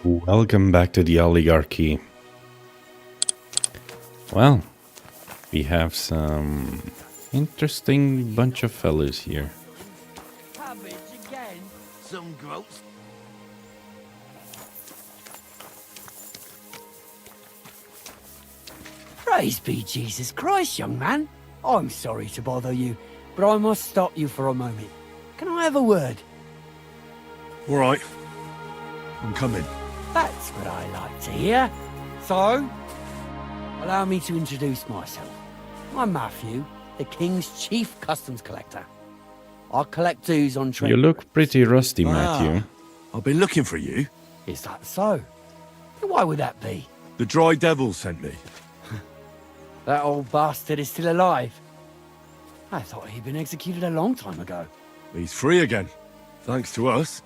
Welcome back to the Owlygarchy. Well, we have some interesting bunch of fellows here. Cabbage again? Some gross. Praise be Jesus Christ, young man. I'm sorry to bother you, but I must stop you for a moment. Can I have a word? All right. I'm coming. That's what I like to hear. So, allow me to introduce myself. I'm Matthew, the King's Chief Customs Collector. I collect dues on trade. You look pretty rusty, Matthew. I've been looking for you. Is that so? Why would that be? The Dry Devil sent me. That old bastard is still alive. I thought he'd been executed a long time ago. He's free again, thanks to us.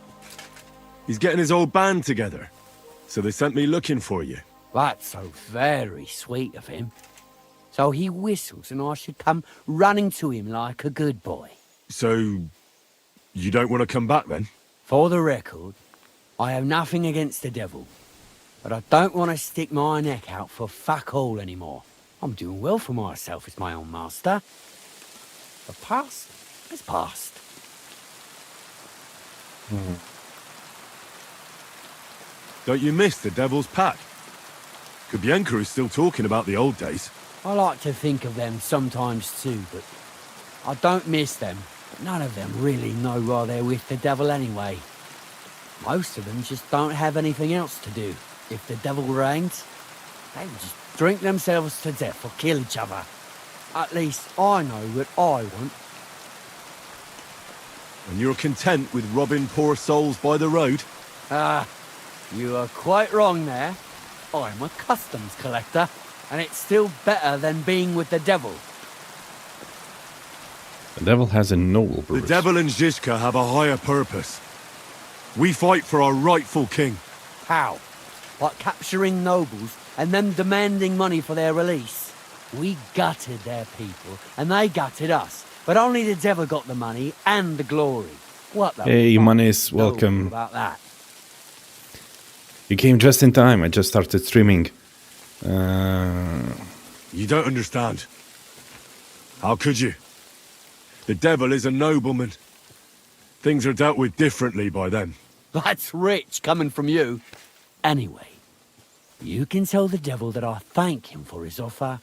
He's getting his old band together, so they sent me looking for you. That's so very sweet of him. So he whistles and I should come running to him like a good boy. So, you don't want to come back then? For the record, I have nothing against the devil, but I don't want to stick my neck out for fuck all anymore. I'm doing well for myself as my own master. The past is past. Don't you miss the Devil's Pack? Kubienka is still talking about the old days. I like to think of them sometimes too, but I don't miss them. But none of them really know why they're with the devil anyway. Most of them just don't have anything else to do. If the devil reigns, they would just drink themselves to death or kill each other. At least I know what I want. And you're content with robbing poor souls by the road? You are quite wrong there. I'm a customs collector, and it's still better than being with the devil. The devil has a noble purpose. The Devil and Zizka have a higher purpose. We fight for our rightful king. How? Like capturing nobles and them demanding money for their release? We gutted their people, and they gutted us. But only the devil got the money and the glory. What the Hey, fuck Manis, do you know welcome. about that? You came just in time. I just started streaming. You don't understand. How could you? The devil is a nobleman. Things are dealt with differently by them. That's rich coming from you. Anyway, you can tell the devil that I thank him for his offer,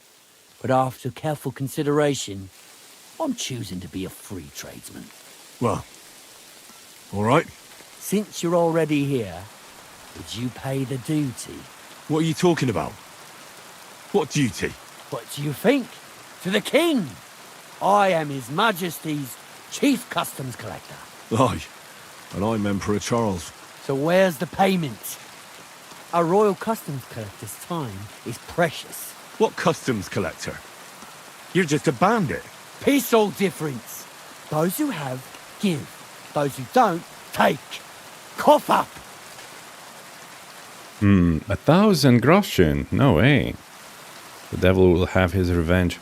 but after careful consideration, I'm choosing to be a free tradesman. Well, all right. Since you're already here, would you pay the duty? What are you talking about? What duty? What do you think? To the king! I am His Majesty's Chief Customs Collector. Aye, and I'm Emperor Charles. So where's the payment? A royal customs collector's time is precious. What customs collector? You're just a bandit. Peace all difference. Those who have, give. Those who don't, take. Cough up! 1,000 groschen. No way. The devil will have his revenge.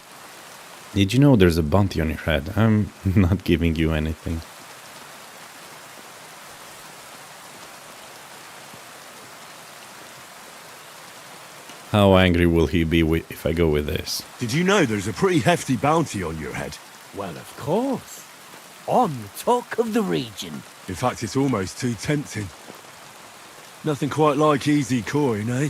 Did you know there's a bounty on your head? I'm not giving you anything. How angry will he be if I go with this? Did you know there's a pretty hefty bounty on your head? Well, of course. I'm the talk of the region. In fact, it's almost too tempting. Nothing quite like easy coin, eh?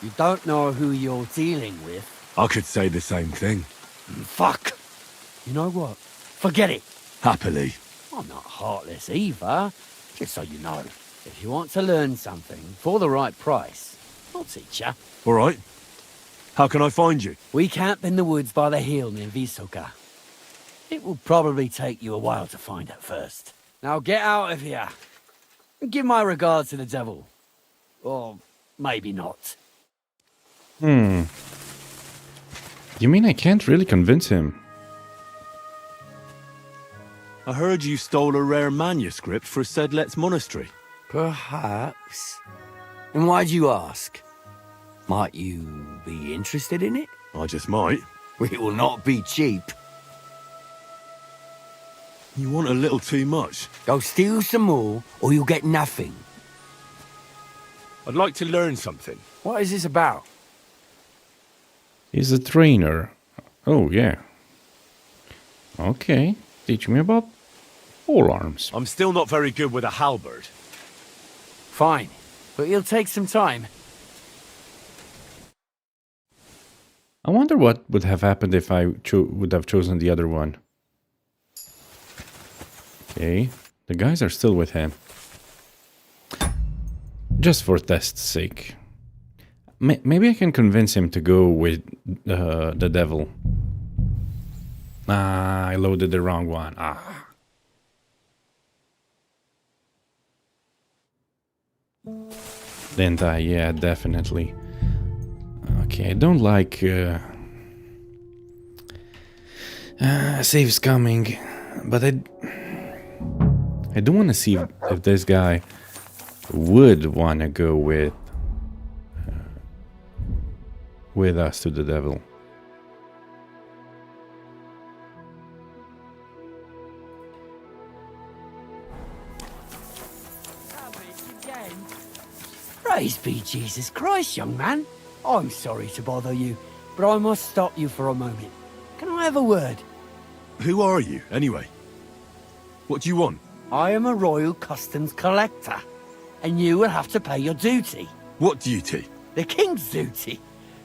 You don't know who you're dealing with. I could say the same thing. Fuck! You know what? Forget it. Happily. I'm not heartless either. Just so you know. If you want to learn something for the right price, I'll teach ya. All right. How can I find you? We camp in the woods by the hill near Visoka. It will probably take you a while to find at first. Now get out of here. And give my regards to the devil. Or maybe not. You mean I can't really convince him? I heard you stole a rare manuscript for Sedlet's monastery. Perhaps. And why'd you ask? Might you be interested in it? I just might. It will not be cheap. You want a little too much. Go steal some more, or you'll get nothing. I'd like to learn something. What is this about? He's a trainer. Oh, yeah. Okay. Teach me about all arms. I'm still not very good with a halberd. Fine, but it'll take some time. I wonder what would have happened if I would have chosen the other one. Okay. The guys are still with him. Just for test's sake. Maybe I can convince him to go with the devil. Ah, I loaded the wrong one. Ah. Didn't I? Yeah, definitely. Okay, I don't like saves coming, but I do want to see if this guy would want to go with us to the devil. Praise be Jesus Christ, young man. I'm sorry to bother you, but I must stop you for a moment. Can I have a word? Who are you, anyway? What do you want? I am a royal customs collector, and you will have to pay your duty. What duty? The king's duty.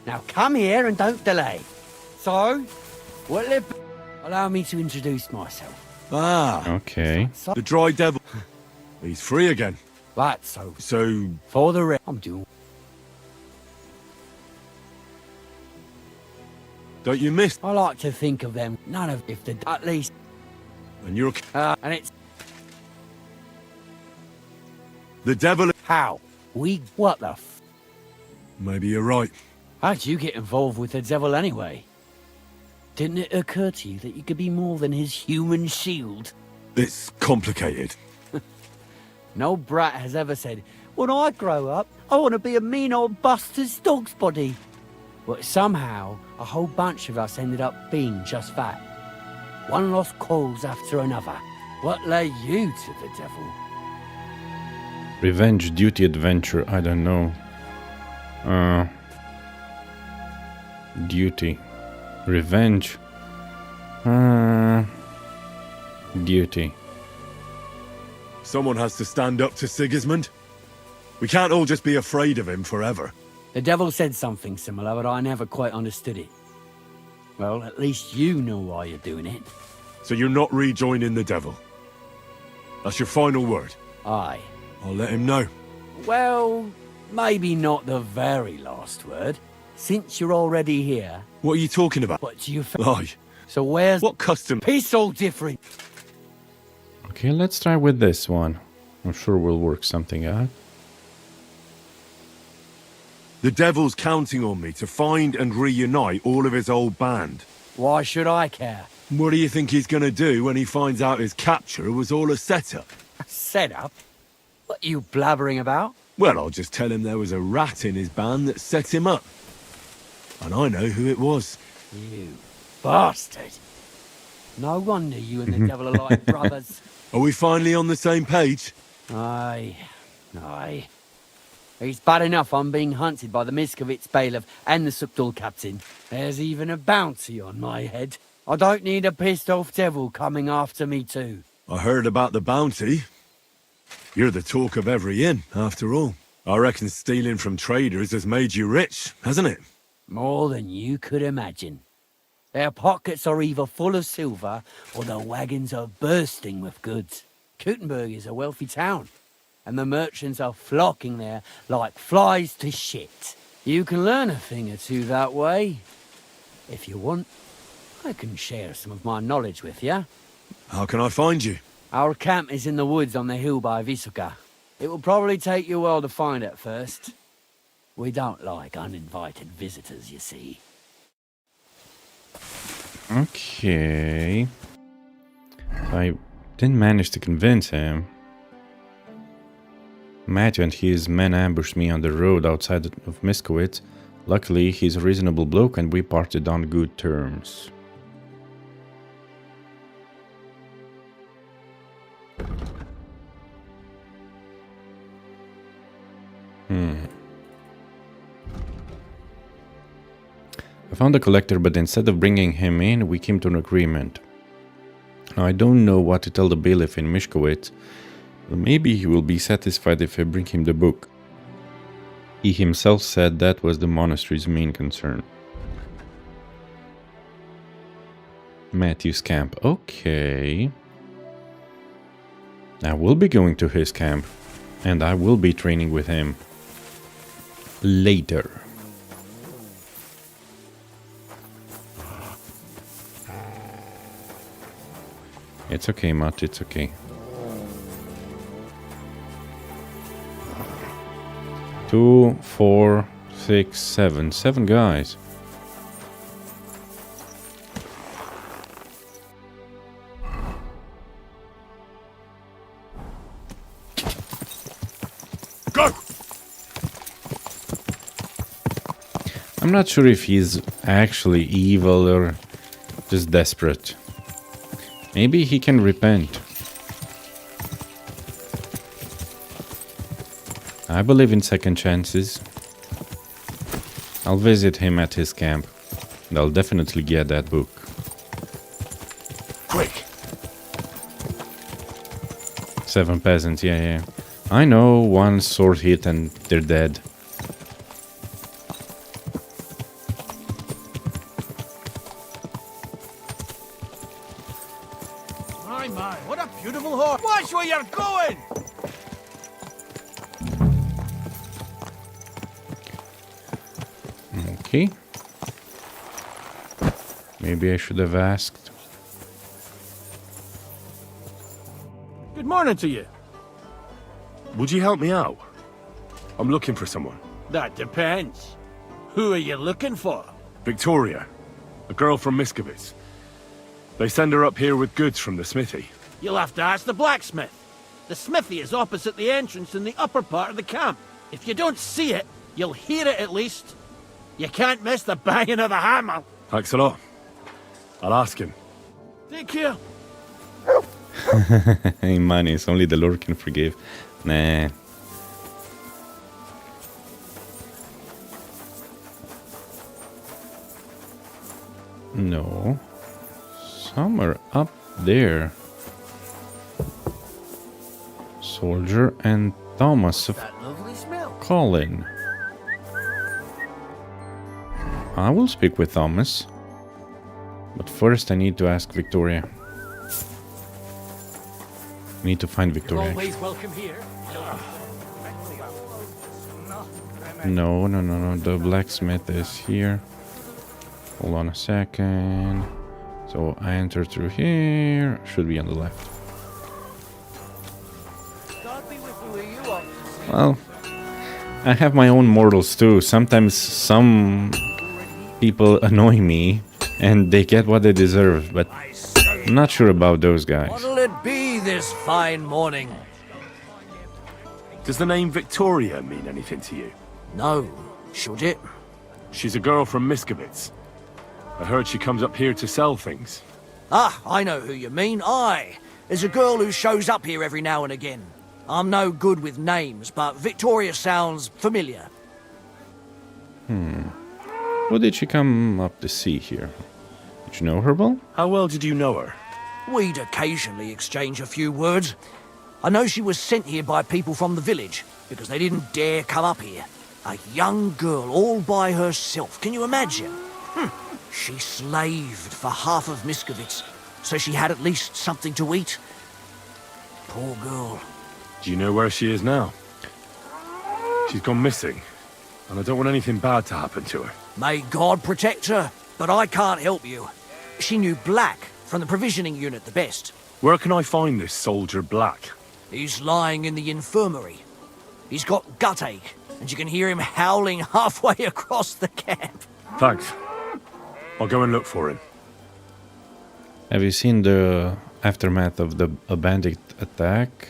Now come here and don't delay. So, what'll it be? Allow me to introduce myself. Ah, Okay. So, the dry devil. He's free again. that's so. So, For the rest, I'm doing. don't you miss? I like to think of them. None of, if the at least, And you're... and it's The devil... how we. What the? Maybe you're right. How'd you get involved with the devil anyway? Didn't it occur to you that you could be more than his human shield? It's complicated. No brat has ever said, when I grow up, I want to be a mean old bastard's dog's body. But somehow, a whole bunch of us ended up being just that. One lost cause after another. What led you to the devil? Revenge, duty, adventure. I don't know. Duty. Revenge. Duty. Someone has to stand up to Sigismund. We can't all just be afraid of him forever. The devil said something similar, but I never quite understood it. Well, at least you know why you're doing it. So you're not rejoining the devil. That's your final word. Aye. I'll let him know. Well, maybe not the very last word. Since you're already here, What are you talking about? what do you Aye. So where's What custom? peace all different? Okay, let's try with this one. I'm sure we'll work something out. The devil's counting on me to find and reunite all of his old band. Why should I care? What do you think he's gonna do when he finds out his capture was all a setup? Set up? What are you blabbering about? Well, I'll just tell him there was a rat in his band that set him up. And I know who it was. You bastard. No wonder you and the devil are like brothers. Are we finally on the same page? Aye. It's bad enough I'm being hunted by the Miskovitz bailiff and the Sukdal captain. There's even a bounty on my head. I don't need a pissed off devil coming after me too. I heard about the bounty. You're the talk of every inn, after all. I reckon stealing from traders has made you rich, hasn't it? More than you could imagine. Their pockets are either full of silver or their wagons are bursting with goods. Kuttenberg is a wealthy town, and the merchants are flocking there like flies to shit. You can learn a thing or two that way. If you want, I can share some of my knowledge with you. How can I find you? Our camp is in the woods on the hill by Visuka. It will probably take you a while to find it first. We don't like uninvited visitors, you see. Okay. I didn't manage to convince him. Matthew and his men ambushed me on the road outside of Miskowitz. Luckily, he's a reasonable bloke and we parted on good terms. I found a collector, but instead of bringing him in, we came to an agreement. Now, I don't know what to tell the bailiff in Mishkowitz, but maybe he will be satisfied if I bring him the book. He himself said that was the monastery's main concern. Matthew's camp. Okay. I will be going to his camp, and I will be training with him later. It's okay, Matt, it's okay. 2, 4, 6, 7. 7 guys. Go! I'm not sure if he's actually evil or just desperate. Maybe he can repent. I believe in second chances. I'll visit him at his camp. And I'll definitely get that book. Quick! 7 peasants, yeah. I know, one sword hit and they're dead. My, what a beautiful horse! Watch where you're going! Okay. Maybe I should have asked. Good morning to you. Would you help me out? I'm looking for someone. That depends. Who are you looking for? Victoria, a girl from Miskovitz. They send her up here with goods from the smithy. You'll have to ask the blacksmith. The smithy is opposite the entrance in the upper part of the camp. If you don't see it, you'll hear it at least. You can't miss the banging of the hammer. Thanks a lot. I'll ask him. Take care. Hey, money, it's only the Lord can forgive. Nah. No. Some are up there. Soldier and Thomas of That lovely smell. Colin. I will speak with Thomas. But first I need to ask Victoria. I need to find Victoria. Always welcome here. No. The blacksmith is here. Hold on a second. So I enter through here. Should be on the left. God be with you where you are. Well, I have my own mortals too. Sometimes some people annoy me and they get what they deserve, but I'm not sure about those guys. What'll it be this fine morning? Does the name Victoria mean anything to you? No, should it? She's a girl from Miskovitz. I heard she comes up here to sell things. Ah, I know who you mean. There's a girl who shows up here every now and again. I'm no good with names, but Victoria sounds familiar. What did she come up to see here? Did you know her well? How well did you know her? We'd occasionally exchange a few words. I know she was sent here by people from the village, because they didn't dare come up here. A young girl all by herself, can you imagine? She slaved for half of Miskovitz, so she had at least something to eat. Poor girl. Do you know where she is now? She's gone missing, and I don't want anything bad to happen to her. May God protect her, but I can't help you. She knew Black from the provisioning unit the best. Where can I find this soldier Black? He's lying in the infirmary. He's got gut ache, and you can hear him howling halfway across the camp. Thanks. I'll go and look for him. Have you seen the aftermath of the bandit attack?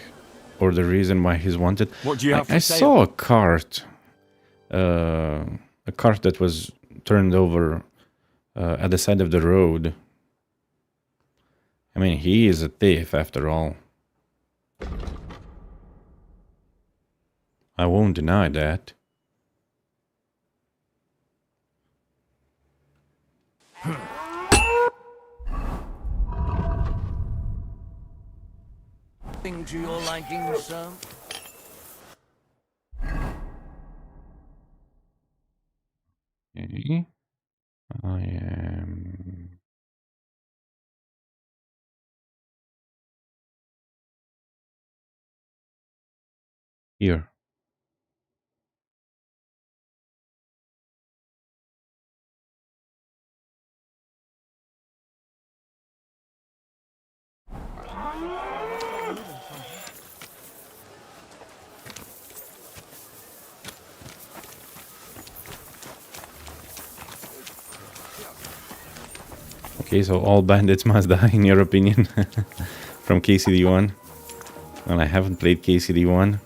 Or the reason why he's wanted? What do you have to I say? saw a cart that was turned over at the side of the road. I mean, he is a thief after all. I won't deny that. Thing to your liking, sir? Okay. I am here. Okay, so all bandits must die, in your opinion, from KCD1. Well, I haven't played KCD1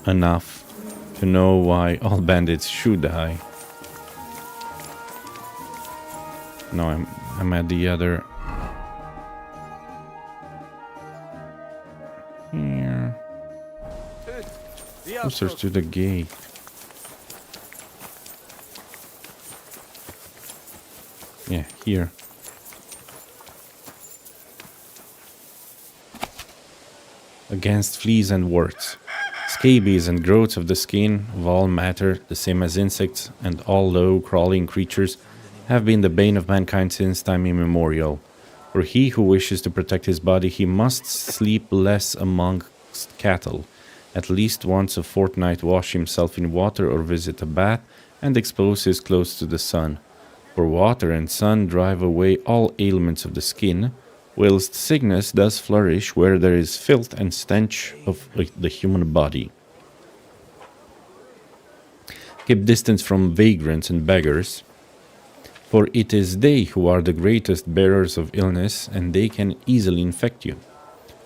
enough to know why all bandits should die. No, I'm at the other. Here. Closer to the gate. Yeah, here. Against fleas and warts. Scabies and growths of the skin of all matter, the same as insects and all low crawling creatures, have been the bane of mankind since time immemorial. For he who wishes to protect his body, he must sleep less amongst cattle, at least once a fortnight wash himself in water or visit a bath, and expose his clothes to the sun. For water and sun drive away all ailments of the skin, whilst sickness does flourish where there is filth and stench of the human body. Keep distance from vagrants and beggars, for it is they who are the greatest bearers of illness, and they can easily infect you.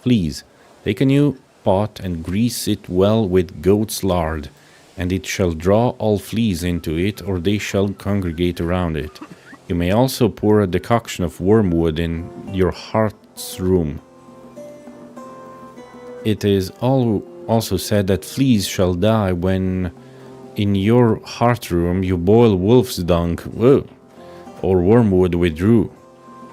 Fleas, take a new pot and grease it well with goat's lard, and it shall draw all fleas into it, or they shall congregate around it. You may also pour a decoction of wormwood in your heart's room. It is also said that fleas shall die when in your heart room you boil wolf's dung, or wormwood with rue.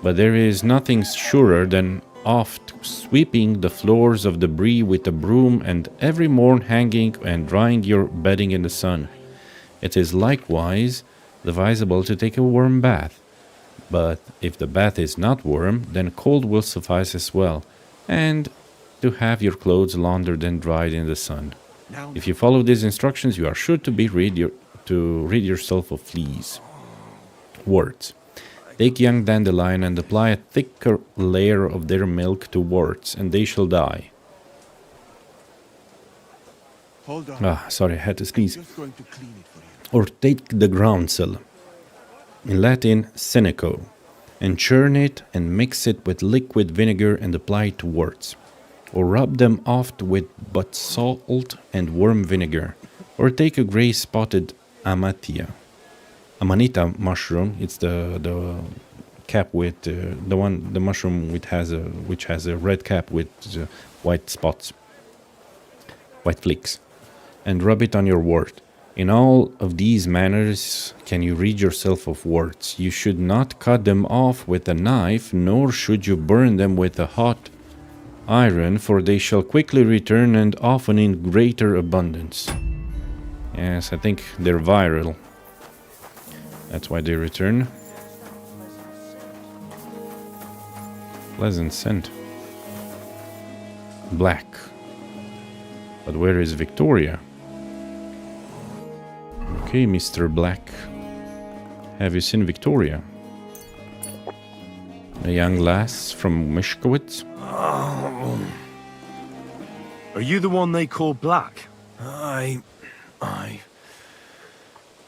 But there is nothing surer than oft sweeping the floors of debris with a broom, and every morn hanging and drying your bedding in the sun. It is likewise advisable to take a warm bath, but if the bath is not warm, then cold will suffice as well, and to have your clothes laundered and dried in the sun. If you follow these instructions, you are sure to rid yourself of fleas. Warts. Take young dandelion and apply a thicker layer of their milk to warts, and they shall die. Hold on. Sorry, I had to sneeze. Just going to clean it for you. Or take the groundsel, in Latin senecio, and churn it and mix it with liquid vinegar and apply it to warts. Or rub them oft with but salt and warm vinegar. Or take a grey spotted amanita mushroom. It's the cap with the mushroom which has a red cap with white spots, white flakes, and rub it on your wart. In all of these manners can you rid yourself of warts. You should not cut them off with a knife, nor should you burn them with a hot iron, for they shall quickly return, and often in greater abundance. Yes, I think they're viral. That's why they return. Pleasant scent. Black. But where is Victoria? Okay, Mr. Black. Have you seen Victoria? A young lass from Mishkowitz? Are you the one they call Black? I'm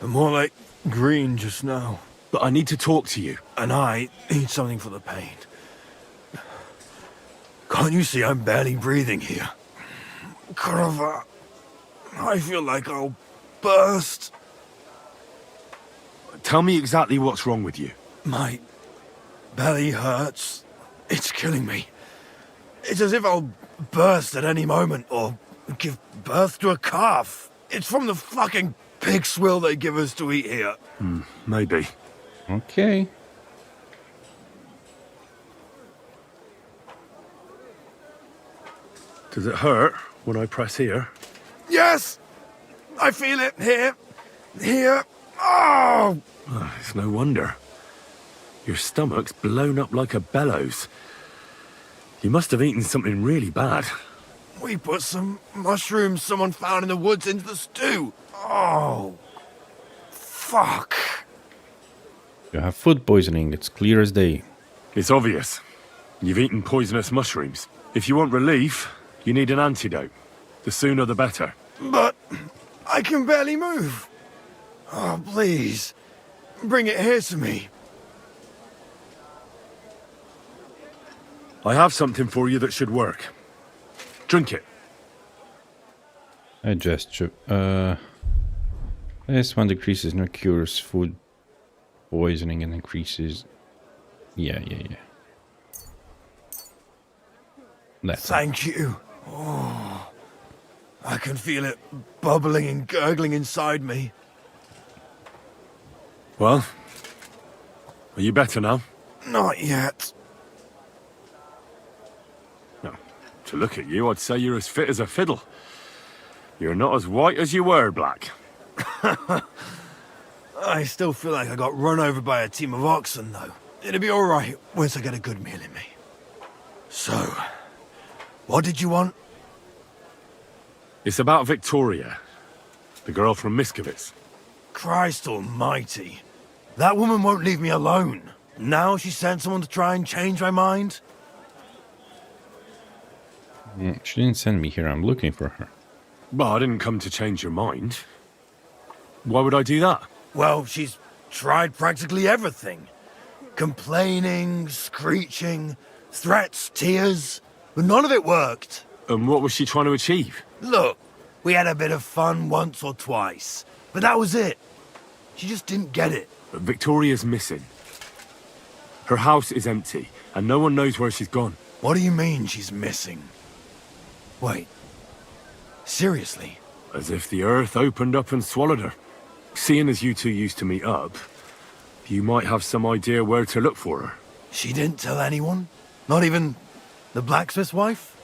more like green just now. But I need to talk to you. And I need something for the pain. Can't you see I'm barely breathing here? Carver, I feel like I'll burst. Tell me exactly what's wrong with you. My belly hurts. It's killing me. It's as if I'll burst at any moment or give birth to a calf. It's from the fucking pig swill they give us to eat here. Maybe. Okay. Does it hurt when I press here? Yes! I feel it here. Here. Oh! It's no wonder. Your stomach's blown up like a bellows. You must have eaten something really bad. We put some mushrooms someone found in the woods into the stew. Oh. Fuck. You have food poisoning, it's clear as day. It's obvious. You've eaten poisonous mushrooms. If you want relief, you need an antidote. The sooner the better. But I can barely move. Oh, please. Bring it here to me. I have something for you that should work. Drink it. I gesture. This one decreases no cures food poisoning and increases. Yeah. That's Thank you. Oh, I can feel it bubbling and gurgling inside me. Well, are you better now? Not yet. No. To look at you, I'd say you're as fit as a fiddle. You're not as white as you were, Black. I still feel like I got run over by a team of oxen, though. It'll be all right once I get a good meal in me. So, what did you want? It's about Victoria, the girl from Miskovitz. Christ almighty. That woman won't leave me alone. Now she sent someone to try and change my mind? She didn't send me here, I'm looking for her. Well, I didn't come to change your mind. Why would I do that? Well, she's tried practically everything. Complaining, screeching, threats, tears. But none of it worked. And what was she trying to achieve? Look, we had a bit of fun once or twice. But that was it. She just didn't get it. But Victoria's missing. Her house is empty, and no one knows where she's gone. What do you mean she's missing? Wait. Seriously? As if the earth opened up and swallowed her. Seeing as you two used to meet up, you might have some idea where to look for her. She didn't tell anyone? Not even the blacksmith's wife?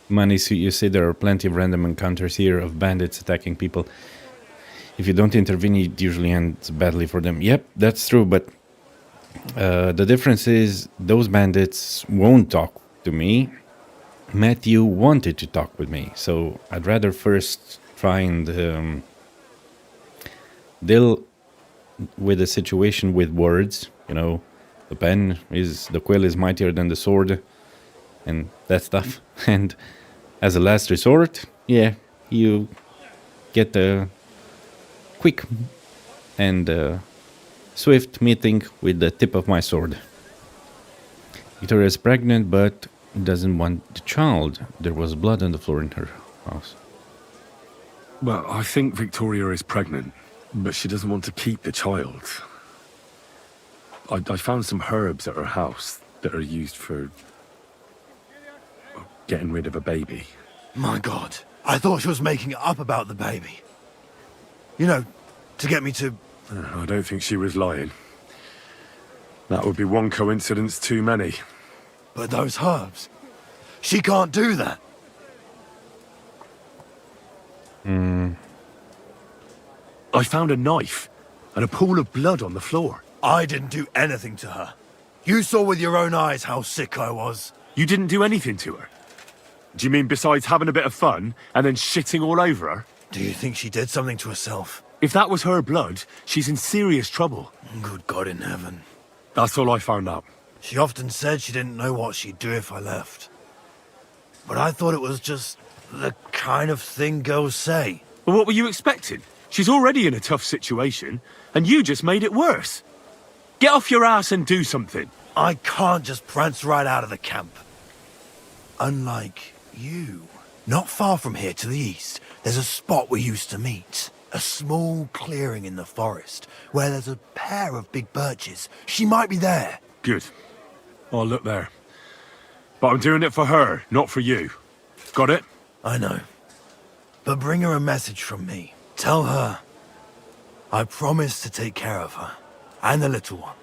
Manny, so you say there are plenty of random encounters here of bandits attacking people. If you don't intervene, it usually ends badly for them. Yep, that's true, but the difference is those bandits won't talk to me. Matthew wanted to talk with me, so I'd rather first try and deal with the situation with words. You know, the quill is mightier than the sword, and that stuff. And as a last resort, yeah, you get a quick and swift meeting with the tip of my sword. Victoria is pregnant, but doesn't want the child. There was blood on the floor in her house. Well, I think Victoria is pregnant, but she doesn't want to keep the child. I found some herbs at her house that are used for getting rid of a baby. My God, I thought she was making it up about the baby. You know, to get me to... I don't think she was lying. That would be one coincidence too many. But those herbs, she can't do that. I found a knife and a pool of blood on the floor. I didn't do anything to her. You saw with your own eyes how sick I was. You didn't do anything to her? Do you mean besides having a bit of fun and then shitting all over her? Do you think she did something to herself? If that was her blood, she's in serious trouble. Good God in heaven. That's all I found out. She often said she didn't know what she'd do if I left. But I thought it was just the kind of thing girls say. Well, what were you expecting? She's already in a tough situation, and you just made it worse. Get off your ass and do something. I can't just prance right out of the camp. Unlike you. Not far from here to the east, there's a spot we used to meet. A small clearing in the forest, where there's a pair of big birches. She might be there. Good. I'll look there. But I'm doing it for her, not for you. Got it? I know. But bring her a message from me. Tell her I promise to take care of her and the little one.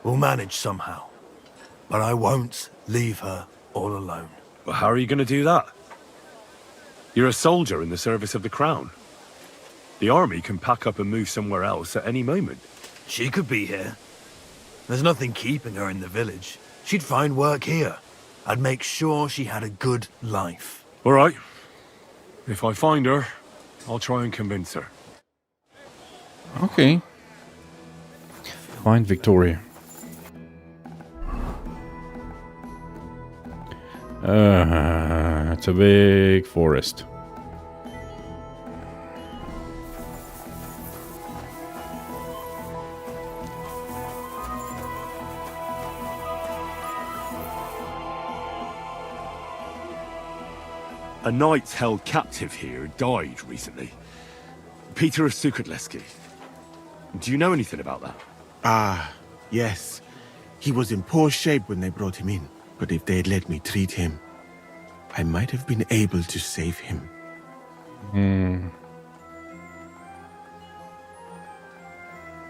We'll manage somehow, but I won't leave her all alone. Well, how are you going to do that? You're a soldier in the service of the Crown. The army can pack up and move somewhere else at any moment. She could be here. There's nothing keeping her in the village. She'd find work here. I'd make sure she had a good life. All right. If I find her, I'll try and convince her. Okay. Find Victoria. It's a big forest. A knight held captive here died recently. Peter of Sukatleski. Do you know anything about that? Ah, yes. He was in poor shape when they brought him in. But if they'd let me treat him, I might have been able to save him.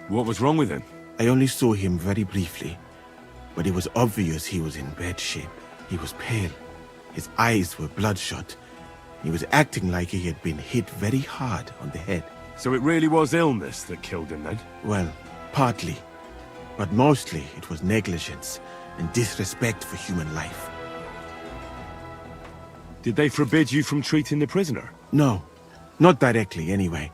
What was wrong with him? I only saw him very briefly, but it was obvious he was in bad shape. He was pale. His eyes were bloodshot. He was acting like he had been hit very hard on the head. So it really was illness that killed him then? Well, partly. But mostly it was negligence and disrespect for human life. Did they forbid you from treating the prisoner? No, not directly anyway.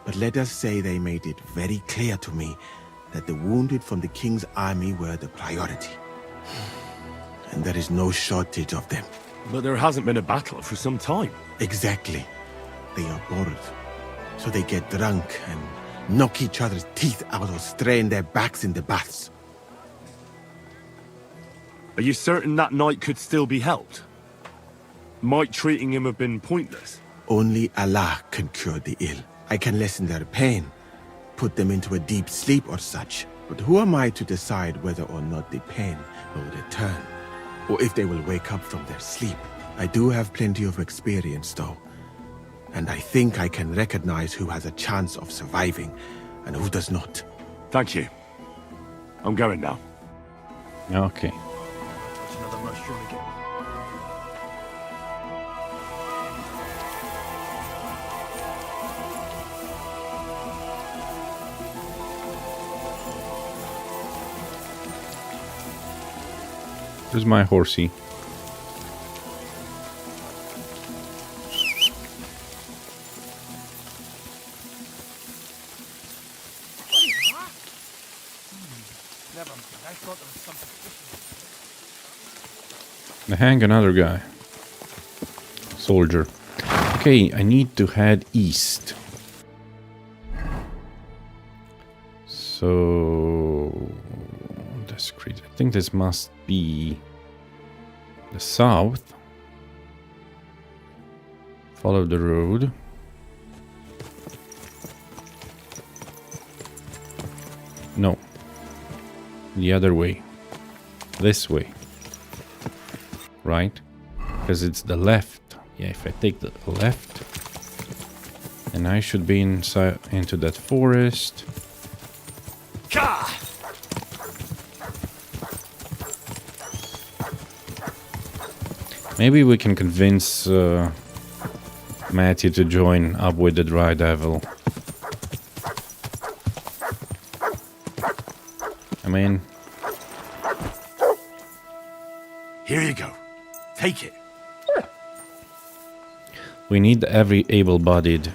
But let us say they made it very clear to me that the wounded from the king's army were the priority. And there is no shortage of them. But there hasn't been a battle for some time. Exactly. They are bored. So they get drunk and knock each other's teeth out or strain their backs in the baths. Are you certain that knight could still be helped? Might treating him have been pointless? Only Allah can cure the ill. I can lessen their pain, put them into a deep sleep or such. But who am I to decide whether or not the pain will return? Or if they will wake up from their sleep? I do have plenty of experience though. And I think I can recognize who has a chance of surviving and who does not. Thank you. I'm going now. Okay. That's another mushroom again. Where's my horsey? Hang another guy. Soldier. Okay, I need to head east. So this crazy. I think this must be the south. Follow the road. No. The other way. This way. Right? Because it's the left. Yeah, if I take the left, and I should be inside into that forest. Maybe we can convince Matthew to join up with the Dry Devil. I mean, Here you go. Take it. we need every able-bodied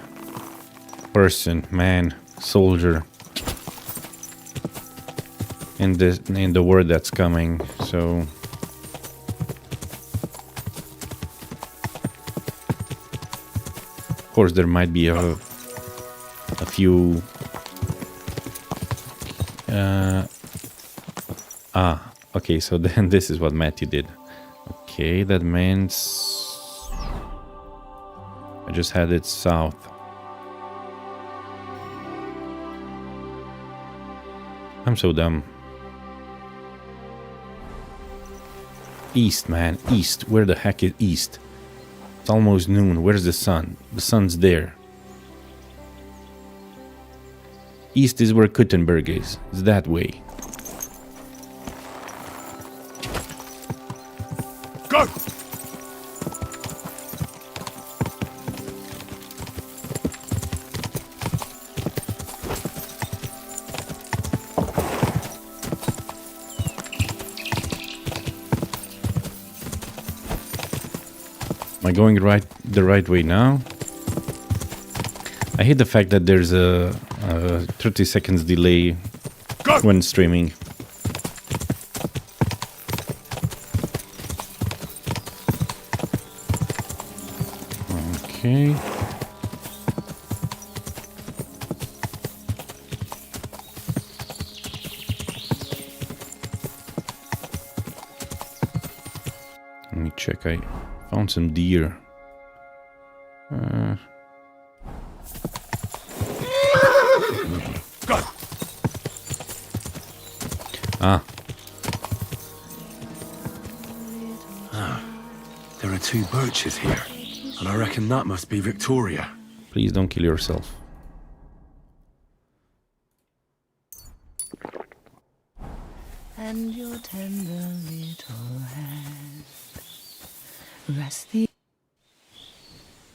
person, man, soldier in the word that's coming. So of course there might be a few okay, so then this is what Matthew did. Okay, that means I just had it south. I'm so dumb. East, man, east. Where the heck is east? It's almost noon. Where's the sun? The sun's there. East is where Kuttenberg is. It's that way. Go! Am I going the right way now? I hate the fact that there's a 30 seconds delay Go! when streaming. Okay. Let me check. I found some deer. Go! Ah, There are 2 birches here, and I reckon that must be Victoria. please don't kill yourself. And your tender little hand rest the.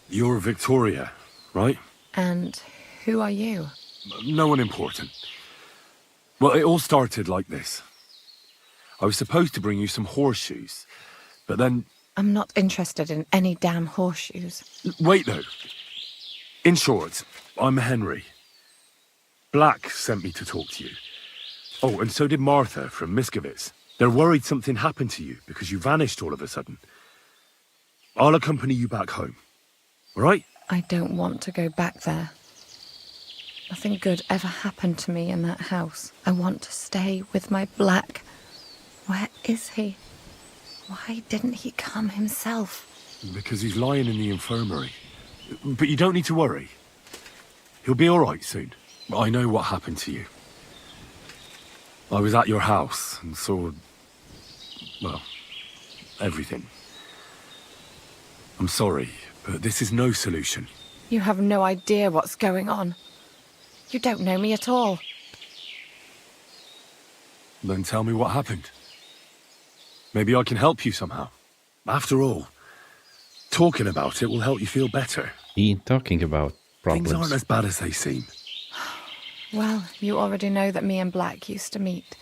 You're Victoria, right? And who are you? No one important. Well, it all started like this. I was supposed to bring you some horseshoes, but then... I'm not interested in any damn horseshoes. Wait, though. In short, I'm Henry. Black sent me to talk to you. Oh, and so did Martha from Miskovitz. They're worried something happened to you because you vanished all of a sudden. I'll accompany you back home. All right? I don't want to go back there. Nothing good ever happened to me in that house. I want to stay with my Black. Where is he? Why didn't he come himself? Because he's lying in the infirmary. But you don't need to worry. He'll be all right soon. I know what happened to you. I was at your house and saw... well, everything. I'm sorry, but this is no solution. You have no idea what's going on. You don't know me at all. Then tell me what happened. Maybe I can help you somehow. After all, talking about it will help you feel better. He ain't talking about Things aren't problems. as bad as they seem. Well, you already know that me and Black used to meet.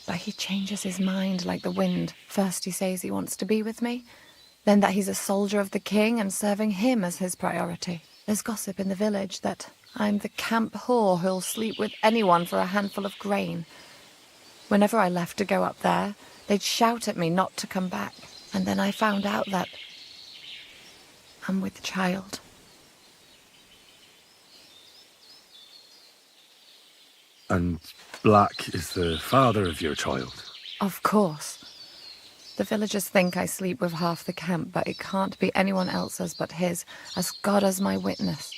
But he changes his mind like the wind. First he says he wants to be with me, then that he's a soldier of the king and serving him as his priority. There's gossip in the village that I'm the camp whore who'll sleep with anyone for a handful of grain. Whenever I left to go up there, they'd shout at me not to come back. And then I found out that I'm with child. And Black is the father of your child. Of course. The villagers think I sleep with half the camp, but it can't be anyone else's but his, as God as my witness.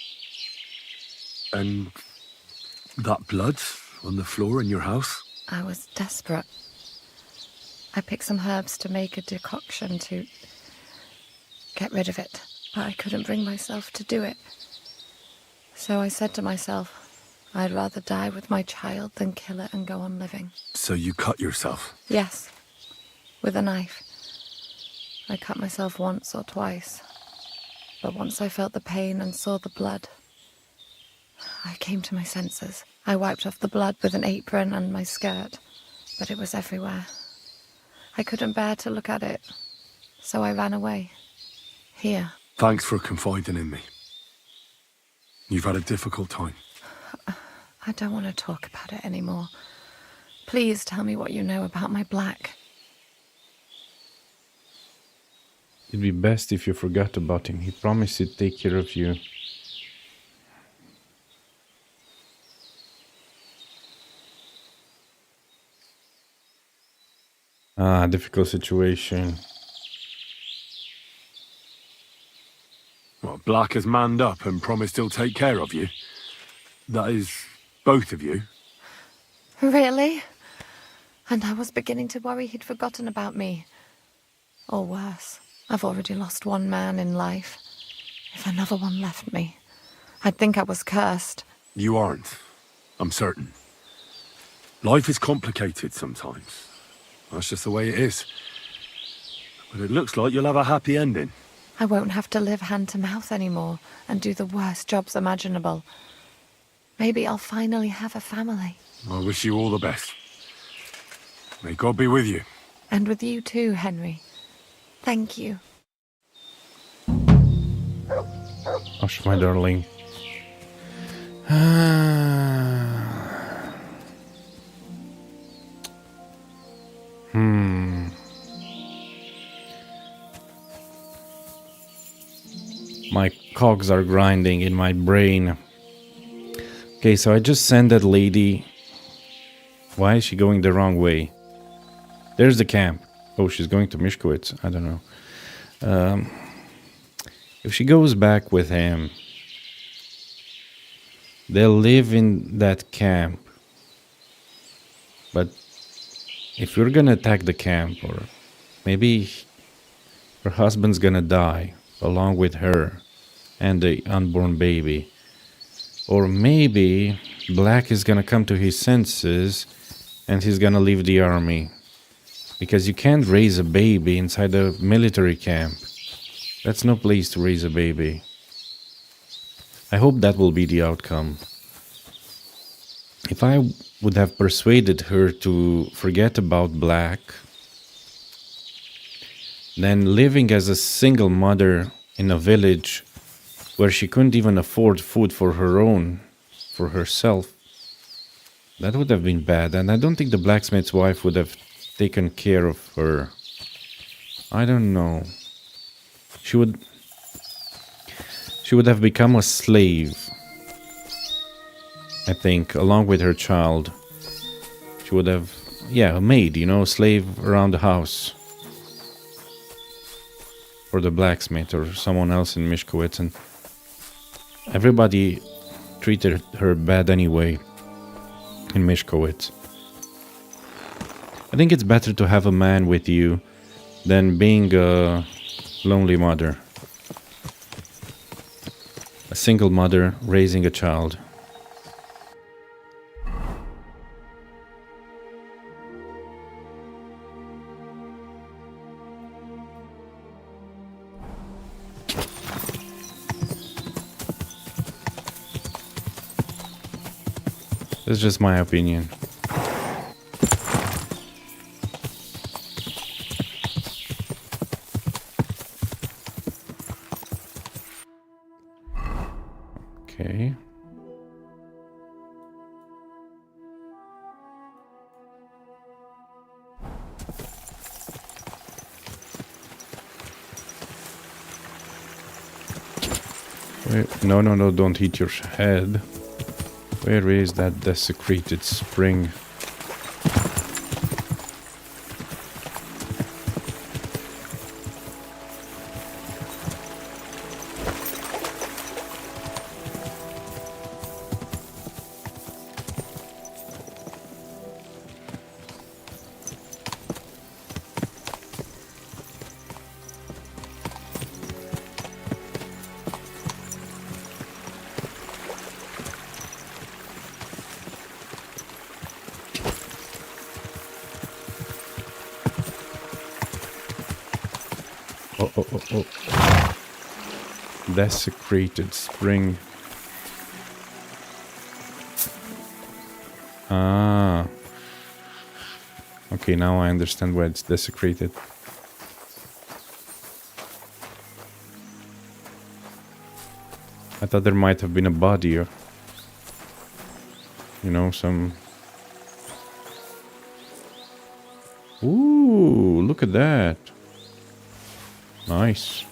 And that blood on the floor in your house? I was desperate. I picked some herbs to make a decoction to get rid of it, but I couldn't bring myself to do it. So I said to myself, I'd rather die with my child than kill it and go on living. So you cut yourself? Yes, with a knife. I cut myself once or twice, but once I felt the pain and saw the blood, I came to my senses. I wiped off the blood with an apron and my skirt, but it was everywhere. I couldn't bear to look at it, so I ran away. Here. Thanks for confiding in me. You've had a difficult time. I don't want to talk about it anymore. Please tell me what you know about my Black. It'd be best if you forgot about him. He promised to take care of you. Ah, difficult situation. Well, Black has manned up and promised he'll take care of you. That is, both of you. Really? And I was beginning to worry he'd forgotten about me. Or worse, I've already lost one man in life. If another one left me, I'd think I was cursed. You aren't. I'm certain. Life is complicated sometimes. That's just the way it is. But it looks like you'll have a happy ending. I won't have to live hand to mouth anymore and do the worst jobs imaginable. Maybe I'll finally have a family. I wish you all the best. May God be with you. And with you too, Henry. Thank you. Hush, my darling. My cogs are grinding in my brain. Okay, so I just sent that lady. Why is she going the wrong way? There's the camp. Oh, she's going to Mishkowitz. I don't know. If she goes back with him, they'll live in that camp. But if you're gonna attack the camp, or maybe her husband's gonna die along with her and the unborn baby, or maybe Black is gonna come to his senses and he's gonna leave the army, because you can't raise a baby inside a military camp. That's no place to raise a baby. I hope that will be the outcome. If I would have persuaded her to forget about Black, then living as a single mother in a village where she couldn't even afford food for herself, that would have been bad. And I don't think the blacksmith's wife would have taken care of her. I don't know. She would have become a slave, I think, along with her child. She would have, a maid, a slave around the house. Or the blacksmith or someone else in Mishkowitz. And everybody treated her bad anyway in Mishkowitz. I think it's better to have a man with you than being a lonely mother. A single mother raising a child. That's just my opinion. Okay. Wait, no, don't hit your head. Where is that desecrated spring? Oh. Desecrated spring. Ah. Okay, now I understand why it's desecrated. I thought there might have been a body or, some... Ooh, look at that. Nice.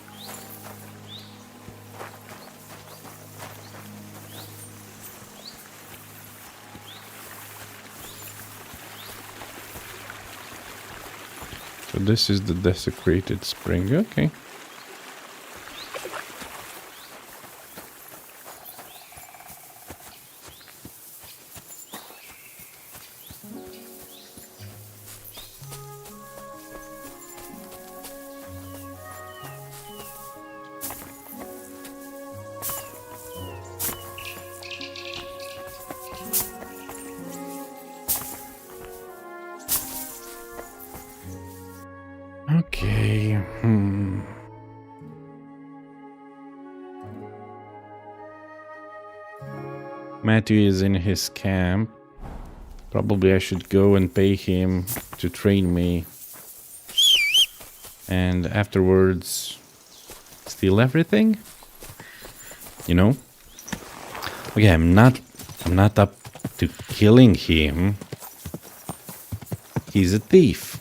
So this is the desecrated spring. Okay. Matthew is in his camp. Probably I should go and pay him to train me. And afterwards steal everything? You know? Okay, I'm not up to killing him. He's a thief.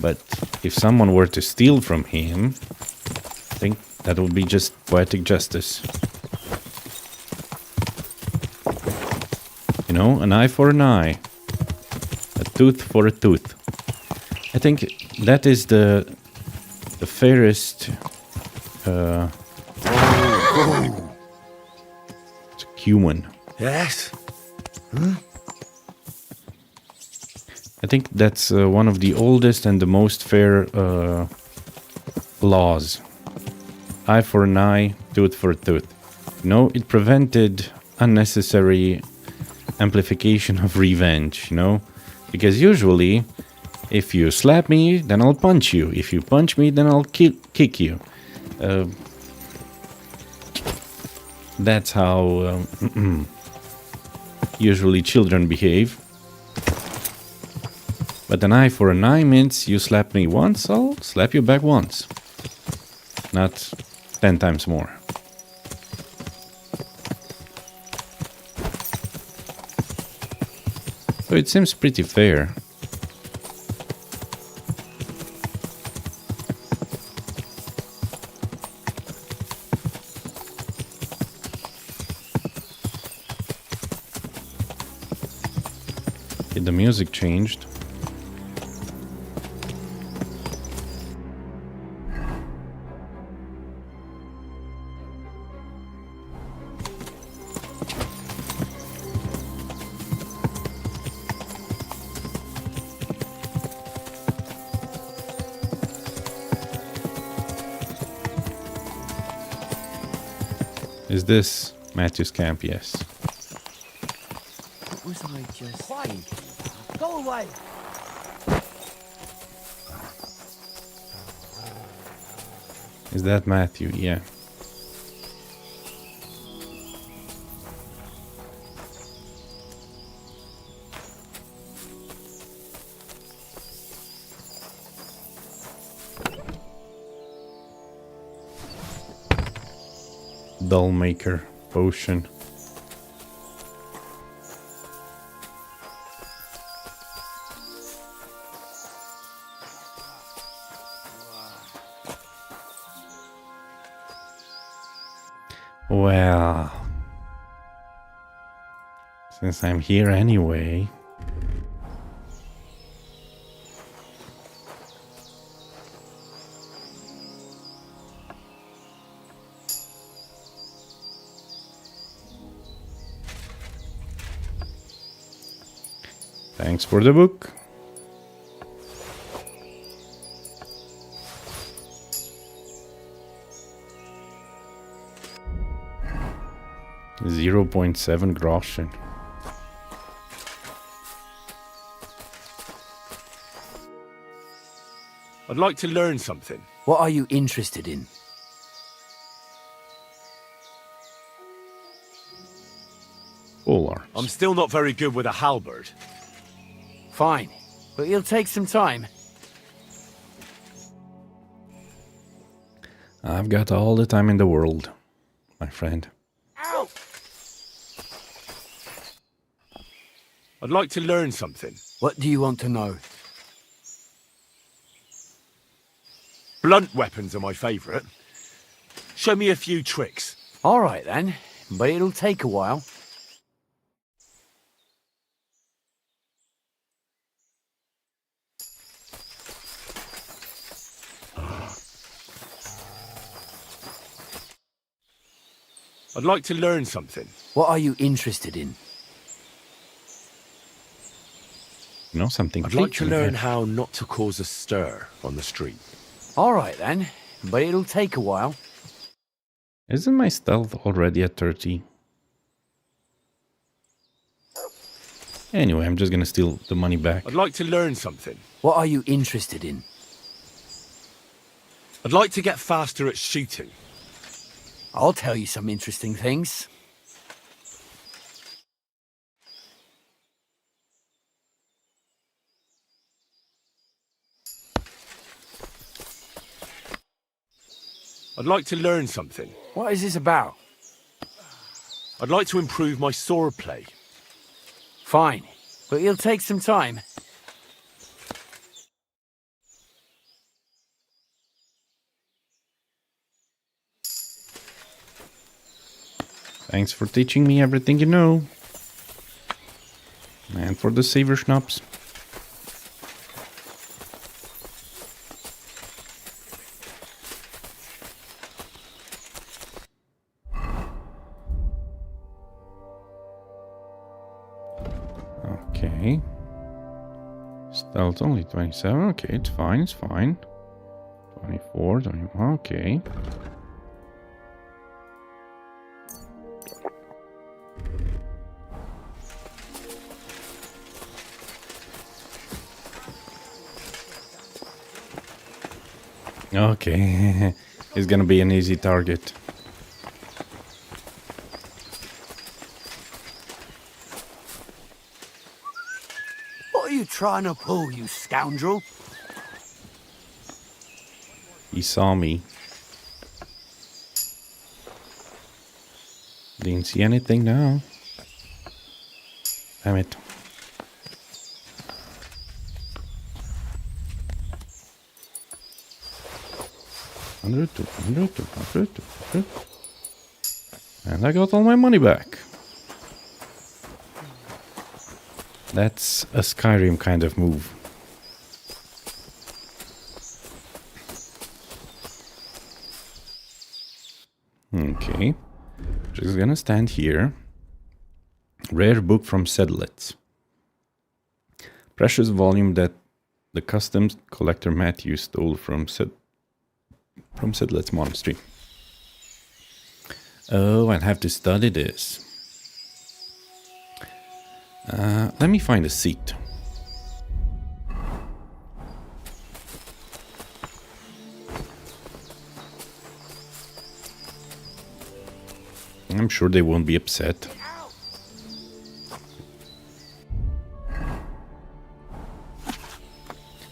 But if someone were to steal from him, I think that would be just poetic justice. You know, an eye for an eye. A tooth for a tooth. I think that is the fairest human. Yes? I think that's one of the oldest and the most fair laws. Eye for an eye, tooth for a tooth. No, it prevented unnecessary amplification of revenge, you know? Because usually, if you slap me, then I'll punch you. If you punch me, then I'll kick you. That's how usually children behave. But an eye for an eye means you slap me once, I'll slap you back once. Not 10 times more. So it seems pretty fair. The music changed. Is this Matthew's camp? Yes. What was I just saying? Go away! Is that Matthew? Yeah. Doll maker potion. Well, since I'm here anyway, thanks for the book. $0.7 groschen. I'd like to learn something. What are you interested in? All arms. I'm still not very good with a halberd. Fine, but it'll take some time. I've got all the time in the world, my friend. Ow! I'd like to learn something. What do you want to know? Blunt weapons are my favourite. Show me a few tricks. All right then, but it'll take a while. I'd like to learn something. What are you interested in? You know something? I'd like to clicking learn here. how not to cause a stir on the street. All right then, but it'll take a while. Isn't my stealth already at 30? Anyway, I'm just gonna steal the money back. I'd like to learn something. What are you interested in? I'd like to get faster at shooting. I'll tell you some interesting things. I'd like to learn something. What is this about? I'd like to improve my swordplay. Fine, but it'll take some time. Thanks for teaching me everything you know. And for the saver schnapps. Okay. Stealth only 27. Okay, it's fine, it's fine. 24, 21, okay. Okay, it's gonna be an easy target. What are you trying to pull, you scoundrel? He saw me. Didn't see anything now. Damn it. $100, $200, $200, $200. And I got all my money back. That's a Skyrim kind of move. Okay. Just gonna stand here. Rare book from Sedlitz. Precious volume that the customs collector Matthew stole from Sedlitz Monastery. Oh, I'll have to study this. Let me find a seat. I'm sure they won't be upset.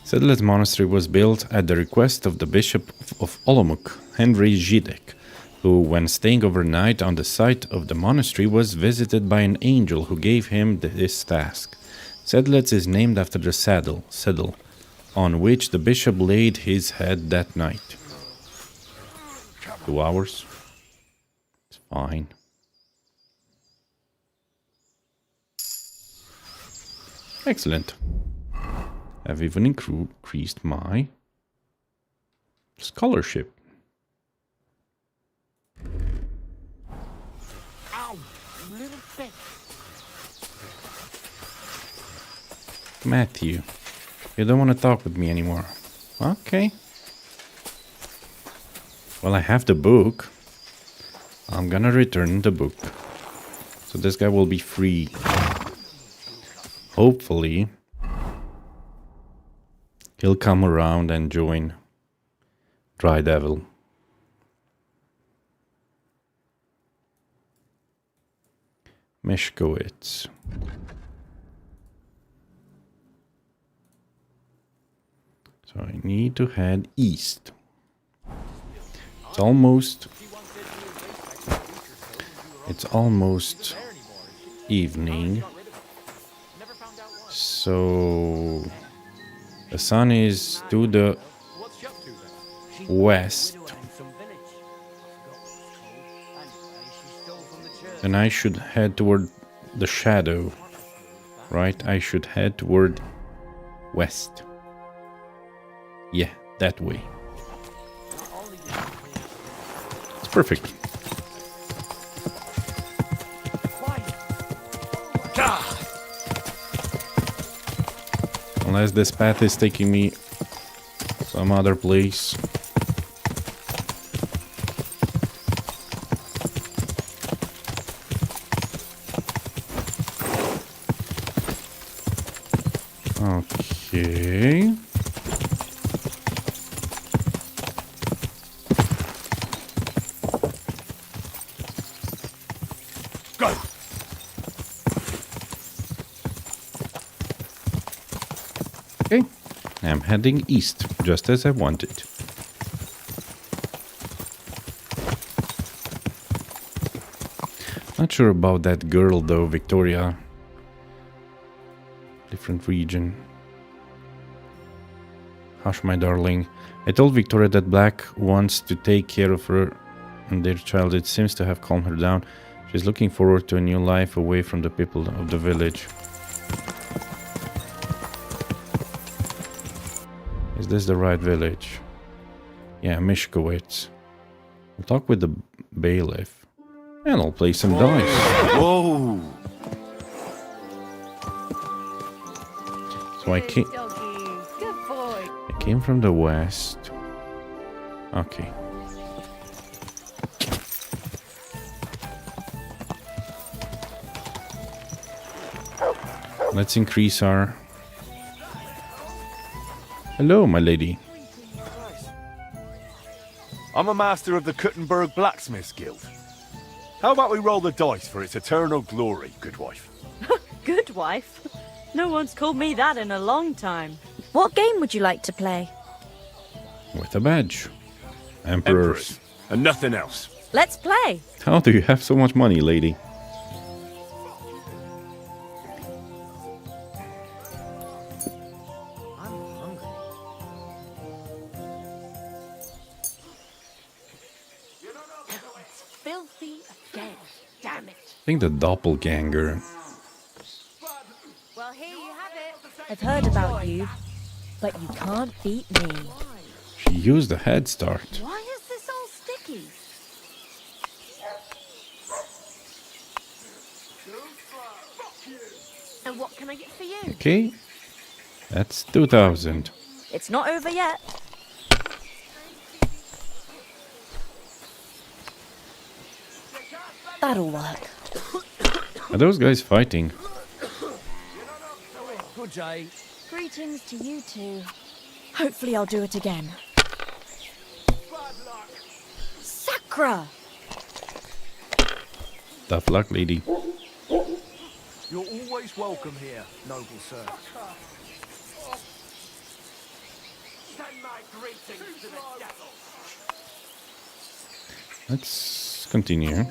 Sedlitz Monastery was built at the request of the Bishop of Olomouc, Henry Zidek, who, when staying overnight on the site of the monastery, was visited by an angel who gave him this task. Sedlitz is named after the saddle, on which the bishop laid his head that night. 2 hours. It's fine. Excellent. I've even increased my scholarship. Ow, little bit. Matthew, you don't want to talk with me anymore. Okay. Well, I have the book. I'm gonna return the book. So this guy will be free. Hopefully, he'll come around and join Dry Devil. Mishkowitz. So I need to head east. It's almost evening. So the sun is to the west. And I should head toward the shadow. Right? I should head toward west. Yeah, that way. It's perfect. Unless this path is taking me some other place. Okay. Go! Okay, I'm heading east, just as I wanted. Not sure about that girl though, Victoria. Different region. Hush, my darling. I told Victoria that Black wants to take care of her and their child. It seems to have calmed her down. She's looking forward to a new life away from the people of the village. Is this the right village? Yeah, Mishkowitz. I'll talk with the bailiff. And I'll play some dice. Whoa! So I came from the west. Okay. Let's increase our... Hello, my lady. I'm a master of the Kuttenberg Blacksmiths Guild. How about we roll the dice for its eternal glory, good wife? Good wife? No one's called me that in a long time. What game would you like to play? With a badge. Emperors. And nothing else. Let's play. How do you have so much money, lady? Filthy again, damn it. I think the doppelganger. Well, here you have it. I've heard about you, but you can't beat me. She used a head start. Why is this all sticky? And what can I get for you? Okay. That's 2,000. It's not over yet. That'll work. Are those guys fighting? Good day. Greetings to you two. Hopefully I'll do it again. Sakra! Tough luck, lady. You're always welcome here, noble sir. Send my greetings to the devil. Let's continue.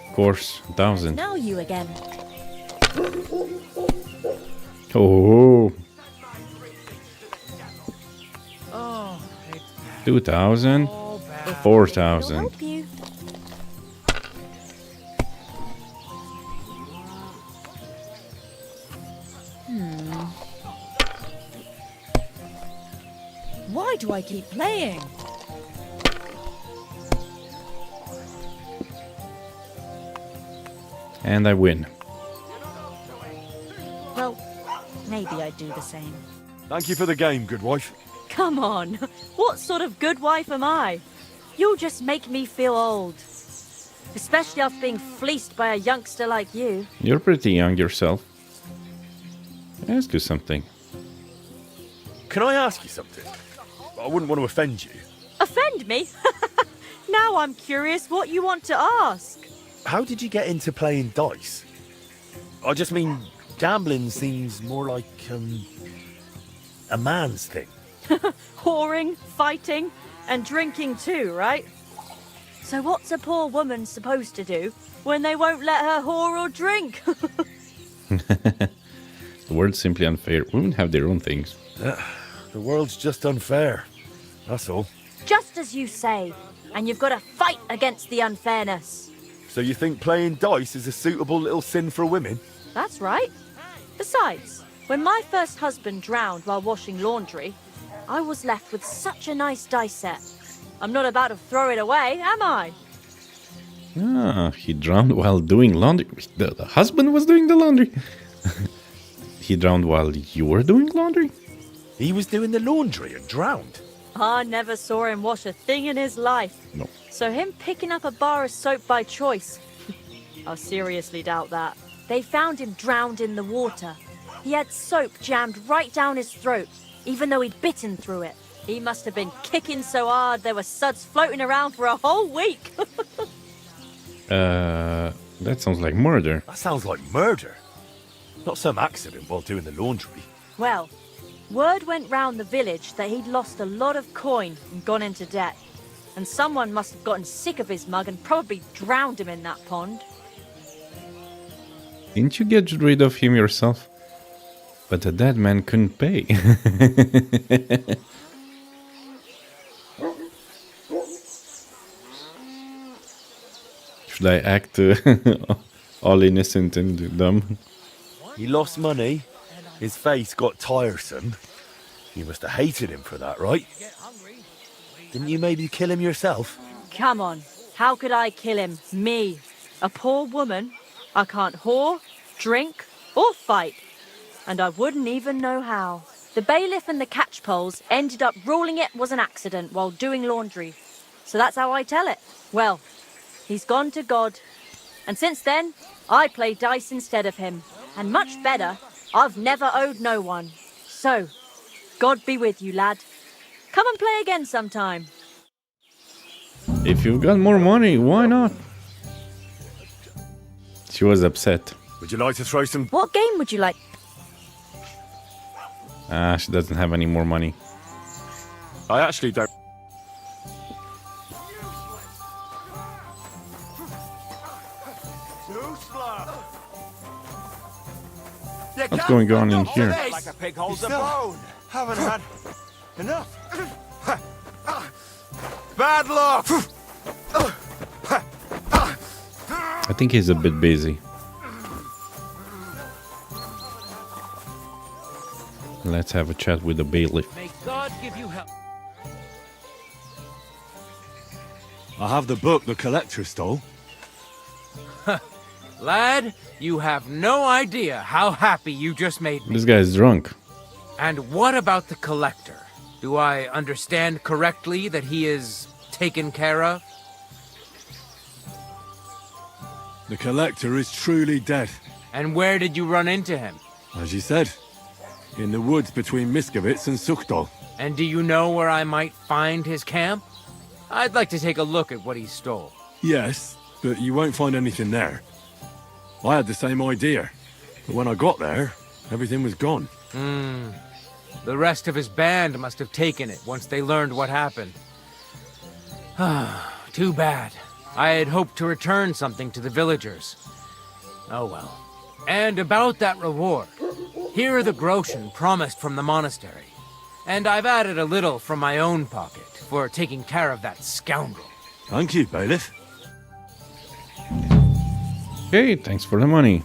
Of course, 1,000. Now you again. Oh, Oh, 2,000, I'll 4,000. help you. Why do I keep playing? And I win. Well, maybe I'd do the same. Thank you for the game, good wife. Come on. What sort of good wife am I? You'll just make me feel old. Especially after being fleeced by a youngster like you. You're pretty young yourself. Ask you something. Can I ask you something? I wouldn't want to offend you. Offend me? Now I'm curious what you want to ask. How did you get into playing dice? I just mean, gambling seems more like, a man's thing. Whoring, fighting, and drinking too, right? So what's a poor woman supposed to do when they won't let her whore or drink? The word's simply unfair. Women have their own things. The world's just unfair. That's all. Just as you say. And you've got to fight against the unfairness. So you think playing dice is a suitable little sin for women? That's right. Besides, when my first husband drowned while washing laundry, I was left with such a nice dice set. I'm not about to throw it away, am I? Ah, he drowned while doing laundry. The husband was doing the laundry. He drowned while you were doing laundry? He was doing the laundry and drowned. I never saw him wash a thing in his life. No. So him picking up a bar of soap by choice, I seriously doubt that. They found him drowned in the water. He had soap jammed right down his throat, even though he'd bitten through it. He must have been kicking so hard there were suds floating around for a whole week. That sounds like murder. That sounds like murder. Not some accident while doing the laundry. Well, word went round the village that he'd lost a lot of coin and gone into debt. And someone must have gotten sick of his mug and probably drowned him in that pond. Didn't you get rid of him yourself? But the dead man couldn't pay. Should I act all innocent and dumb? He lost money. His face got tiresome. You must have hated him for that, right? Didn't you maybe kill him yourself? Come on, how could I kill him? Me, a poor woman? I can't whore, drink, or fight. And I wouldn't even know how. The bailiff and the catchpoles ended up ruling it was an accident while doing laundry. So that's how I tell it. Well, he's gone to God. And since then, I play dice instead of him. And much better, I've never owed no one. So, God be with you, lad. Come and play again sometime. If you've got more money, why not? She was upset. Would you like to throw some... What game would you like? She doesn't have any more money. I actually don't... What's going on in here? Like a pig holds a bone. Haven't had enough. Bad luck. I think he's a bit busy. Let's have a chat with the bailiff. May God give you help. I have the book the collector stole. Lad, you have no idea how happy you just made me. This guy's drunk. And what about the collector? Do I understand correctly that he is taken care of? The collector is truly dead. And where did you run into him? As you said, in the woods between Miskovitz and Sukdal. And do you know where I might find his camp? I'd like to take a look at what he stole. Yes, but you won't find anything there. I had the same idea, but when I got there, everything was gone. The rest of his band must have taken it once they learned what happened. Too bad. I had hoped to return something to the villagers. Oh well. And about that reward. Here are the groschen promised from the monastery. And I've added a little from my own pocket for taking care of that scoundrel. Thank you, bailiff. Okay, thanks for the money.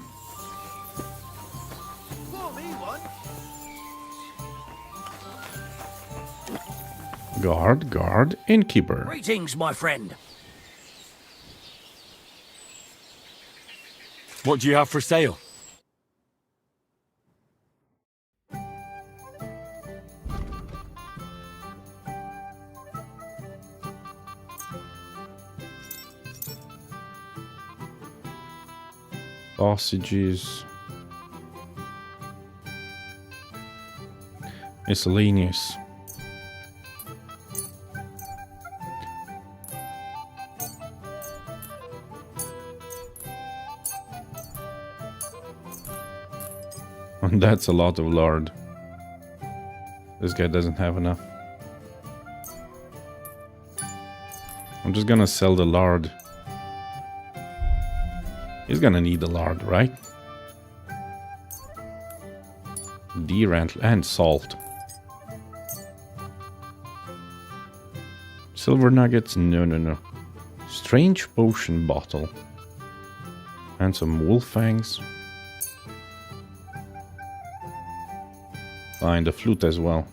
Guard, innkeeper. Greetings, my friend. What do you have for sale? Sausages. Miscellaneous. And that's a lot of lard. This guy doesn't have enough. I'm just gonna sell the lard. He's gonna need the lard, right? D-rant and salt. Silver nuggets? No. Strange potion bottle. And some wolf fangs. And the flute as well.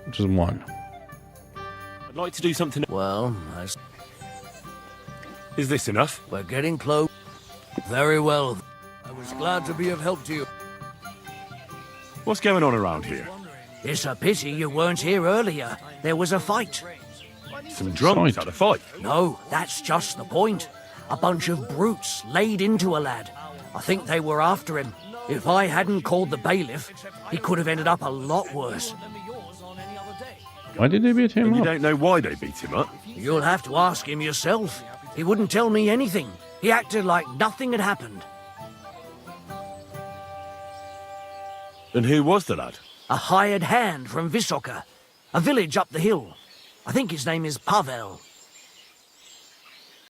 Just one. I'd like to do something... Well, Is this enough? we're getting close. Very well. I was glad to be of help to you. What's going on around here? It's a pity you weren't here earlier. There was a fight. Some drunks had a fight. No, that's just the point. A bunch of brutes laid into a lad. I think they were after him. If I hadn't called the bailiff, he could have ended up a lot worse. Why did they beat him And you up? don't know why they beat him up? You'll have to ask him yourself. He wouldn't tell me anything. He acted like nothing had happened. And who was the lad? A hired hand from Visoka, a village up the hill. I think his name is Pavel.